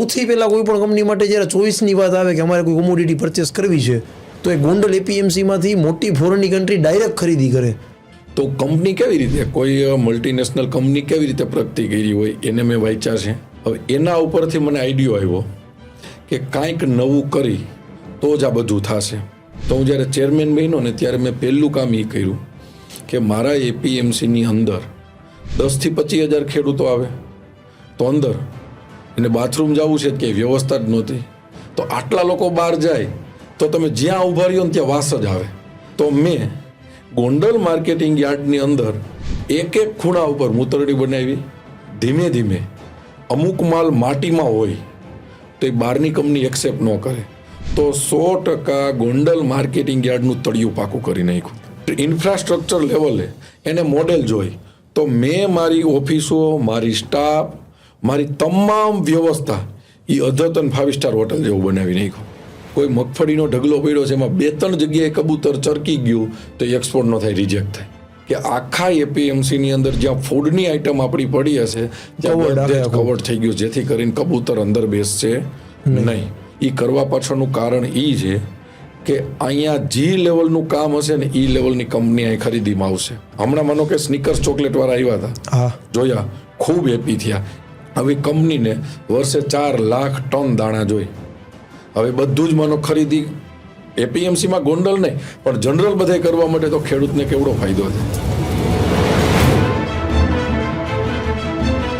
સૌથી પહેલાં કોઈ પણ કંપની માટે જ્યારે ચોઈસની વાત આવે કે અમારે કોઈ કોમોડિટી પરચેસ કરવી છે તો એ ગોંડલ એપીએમસીમાંથી મોટી ફોરેનની કન્ટ્રી ડાયરેક્ટ ખરીદી કરે. તો કંપની કેવી રીતે, કોઈ મલ્ટીનેશનલ કંપની કેવી રીતે પ્રગતિ કરી હોય એને મેં વાંચ્યા છે. હવે એના ઉપરથી મને આઈડિયો આવ્યો કે કાંઈક નવું કરી તો જ આ બધું થશે. તો હું જ્યારે ચેરમેન બન્યો ને ત્યારે મેં પહેલું કામ એ કર્યું કે મારા એપીએમસીની અંદર 10,000 થી 25,000 ખેડૂતો આવે તો અંદર એને બાથરૂમ જવું છે કે વ્યવસ્થા જ નહોતી. તો આટલા લોકો બહાર જાય તો તમે જ્યાં ઊભા રહ્યો ને ત્યાં વાસ જ આવે. તો મેં ગોંડલ માર્કેટિંગ યાર્ડની અંદર એક ખૂણા ઉપર મૂતરડી બનાવી. ધીમે ધીમે અમુક માલ માટીમાં હોય તો એ બહારની કંપની એક્સેપ્ટ ન કરે તો 100% ગોંડલ માર્કેટિંગ યાર્ડનું તળિયું પાકું કરી નાખ્યું. ઇન્ફ્રાસ્ટ્રક્ચર લેવલે એને મોડેલ જોઈ તો મેં મારી ઓફિસો, મારી સ્ટાફ, મારી તમામ વ્યવસ્થા એ અદ્યતન 5 સ્ટાર હોટલ જેવું બનાવી નાખ્યું. કોઈ મગફળીનો ઢગલો પડ્યો છે એમાં 2-3 જગ્યાએ કબૂતર ચરકી ગયું તો એક્સપોર્ટ ન થાય, રિજેક્ટ થાય. કે આખા એપીએમસીની અંદર જ્યાં ફૂડની આઈટમ આપણી પડી હશે ત્યાં કવર્ડ થઈ ગયું, જેથી કરીને કબૂતર અંદર બેસશે નહીં. એ કરવા પાછળનું કારણ એ છે કે અહીંયા જી લેવલનું કામ હશે ને એ લેવલની કંપની અહીં ખરીદીમાં આવશે. હમણાં માનો કે સ્નીકર્સ ચોકલેટવાળા આવ્યા હતા, જોયા, ખૂબ હેપી થયા. હવે કંપનીને વર્ષે 4 લાખ ટન દાણા જોઈ. હવે બધું જ માનો ખરીદી એપીએમસીમાં ગોંડલ નહીં પણ જનરલ બધે કરવા માટે તો ખેડૂતને કેવડો ફાયદો છે.